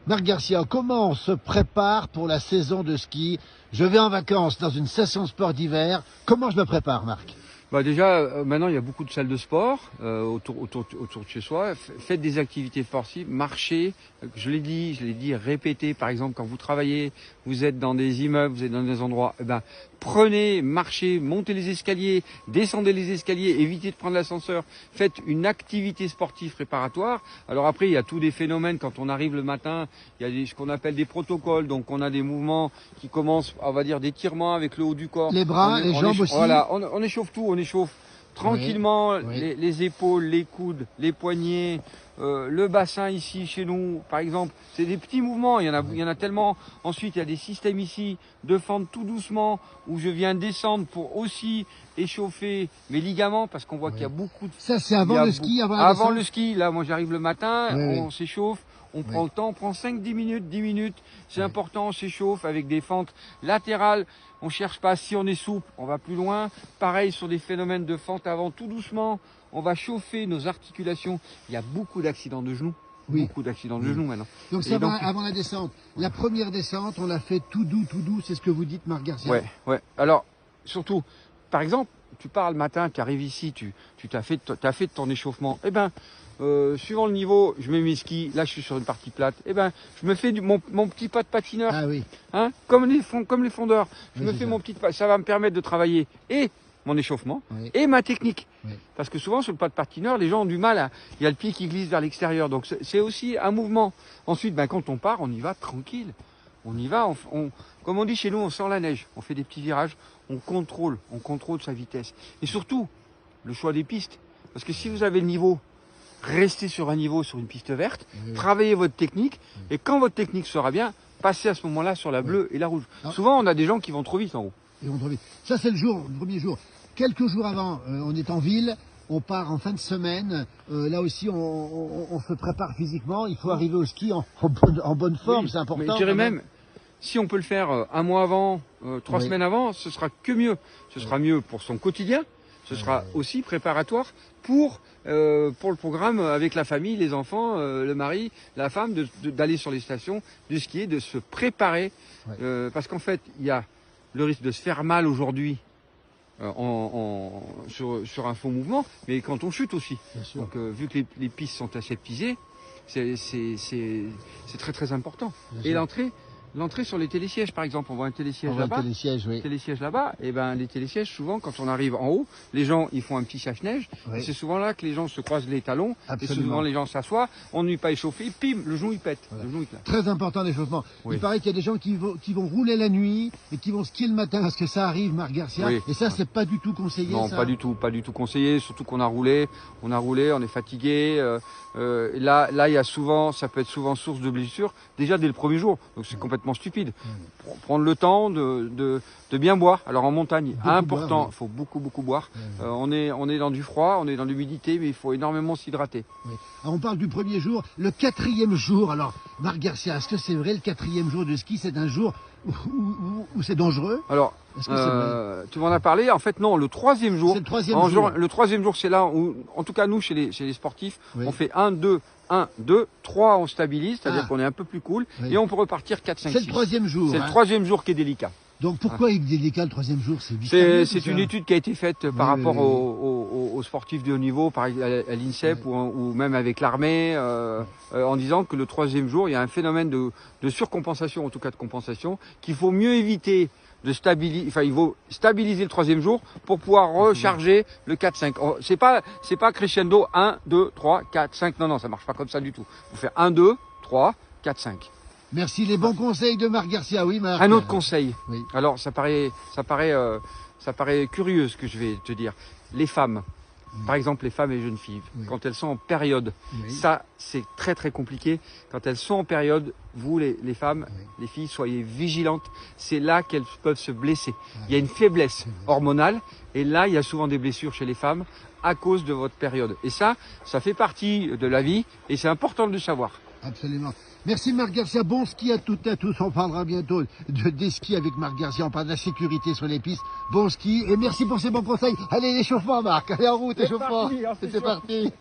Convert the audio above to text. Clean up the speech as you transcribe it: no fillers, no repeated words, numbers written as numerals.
Marc Garcia, comment on se prépare pour la saison de ski? Je vais en vacances dans une station de sport d'hiver. Comment je me prépare, Marc? Bah déjà, maintenant il y a beaucoup de salles de sport autour de chez soi. Faites des activités sportives, marchez. Je l'ai dit, répétez. Par exemple, quand vous travaillez, vous êtes dans des immeubles, vous êtes dans des endroits, prenez, marchez, montez les escaliers, descendez les escaliers, évitez de prendre l'ascenseur. Faites une activité sportive préparatoire. Alors après, il y a tous des phénomènes. Quand on arrive le matin, il y a ce qu'on appelle des protocoles. Donc on a des mouvements qui commencent, on va dire, d'étirement avec le haut du corps. Les bras, les jambes aussi. Voilà, on échauffe tout. On échauffe tranquillement oui. les épaules, les coudes, les poignets, le bassin ici chez nous, par exemple. C'est des petits mouvements, il y en a tellement. Ensuite, il y a des systèmes ici de fente tout doucement où je viens descendre pour aussi échauffer mes ligaments parce qu'on voit qu'il y a beaucoup de... Ça, c'est avant le ski, avant le ski. Là, moi, j'arrive le matin, on s'échauffe. On prend le temps, on prend 5-10 minutes, 10 minutes. C'est important, on s'échauffe avec des fentes latérales. On cherche pas, si on est souple, on va plus loin. Pareil sur des phénomènes de fente avant, tout doucement. On va chauffer nos articulations. Il y a beaucoup d'accidents de genoux. Beaucoup d'accidents de genoux maintenant. Donc ça va avant la descente. La première descente, on l'a fait tout doux, c'est ce que vous dites, Marc Garcia. Ouais. Alors, surtout, par exemple, tu pars le matin, tu arrives ici, tu t'as fait de ton échauffement. Suivant le niveau, je mets mes skis, là je suis sur une partie plate, je me fais mon petit pas de patineur, comme les fondeurs, je me fais mon petit pas, ça va me permettre de travailler et mon échauffement et ma technique. Parce que souvent sur le pas de patineur, les gens ont du mal, il y a le pied qui glisse vers l'extérieur, donc c'est aussi un mouvement. Ensuite, quand on part, on y va tranquille, on y va, comme on dit chez nous, on sort la neige, on fait des petits virages, on contrôle sa vitesse. Et surtout, le choix des pistes, parce que si vous avez le niveau, restez sur un niveau, sur une piste verte, travaillez votre technique, et quand votre technique sera bien, passez à ce moment-là sur la bleue et la rouge. Souvent, on a des gens qui vont trop vite en haut. Ils vont trop vite. Ça, c'est le premier jour. Quelques jours avant, on est en ville, on part en fin de semaine. Là aussi, on se prépare physiquement. Il faut arriver au ski en bonne forme, c'est important. Mais je dirais même, si on peut le faire un mois avant, 3 semaines avant, ce sera que mieux. Ce sera mieux pour son quotidien. Ce sera aussi préparatoire pour le programme avec la famille, les enfants, le mari, la femme, d'aller sur les stations, de skier, de se préparer. Parce qu'en fait, il y a le risque de se faire mal aujourd'hui sur un faux mouvement, mais quand on chute aussi. Donc vu que les pistes sont aseptisées, c'est très très important. Et l'entrée sur les télésièges, par exemple, on voit un télésiège là-bas. Télésiège là-bas, et les télésièges, souvent, quand on arrive en haut, les gens, ils font un petit chasse-neige. Et c'est souvent là que les gens se croisent les talons. Absolument. Et souvent, les gens s'assoient, on n'est pas échauffé, pim, le genou, il pète. Le genou, il pète. Très important l'échauffement. Il paraît qu'il y a des gens qui vont rouler la nuit et qui vont skier le matin. Est-ce que ça arrive, Marc Garcia? Et ça, c'est pas du tout conseillé. Non, pas du tout conseillé. Surtout qu'on a roulé, on est fatigué. Là, il y a souvent, ça peut être souvent source de blessures. Déjà dès le premier jour. Donc c'est complètement stupide. Prendre le temps de bien boire. Alors en montagne, important, il faut beaucoup boire. On est dans du froid, on est dans l'humidité, mais il faut énormément s'hydrater. Alors, on parle du premier jour, le 4e jour. Alors Marc Garcia, est-ce que c'est vrai, le 4e jour de ski, c'est un jour où c'est dangereux? Alors, tu m'en as parlé. En fait, non, le 3e jour. C'est le 3e jour. Le 3e jour, c'est là où, en tout cas, nous, chez les sportifs, on fait 1, 2, 3, on stabilise, c'est-à-dire qu'on est un peu plus cool, et on peut repartir 4, 5, 6. C'est le 3e jour. C'est le 3e jour qui est délicat. Donc pourquoi il est délicat le 3e jour? C'est une étude qui a été faite par rapport aux sportifs de haut niveau, à l'INSEP ou même avec l'armée, en disant que le 3e jour, il y a un phénomène de surcompensation, en tout cas de compensation, qu'il faut mieux éviter de stabiliser. Enfin, il faut stabiliser le 3e jour pour pouvoir recharger le 4-5. C'est pas crescendo 1, 2, 3, 4, 5. Non, ça marche pas comme ça du tout. Il faut faire 1, 2, 3, 4, 5. Merci, les bons conseils de Marc Garcia. Oui, Marc. Un autre conseil. Alors, ça paraît curieux ce que je vais te dire. Les femmes, par exemple les femmes et jeunes filles, quand elles sont en période, ça c'est très très compliqué. Quand elles sont en période, vous les femmes, les filles, soyez vigilantes. C'est là qu'elles peuvent se blesser. Il y a une faiblesse hormonale et là il y a souvent des blessures chez les femmes à cause de votre période. Et ça fait partie de la vie et c'est important de le savoir. Absolument. Merci Marc Garcia, bon ski à toutes et à tous. On parlera bientôt des skis avec Marc Garcia, on parle de la sécurité sur les pistes. Bon ski et merci pour ces bons conseils. Allez, l'échauffement Marc, allez en route, échauffement. C'est parti.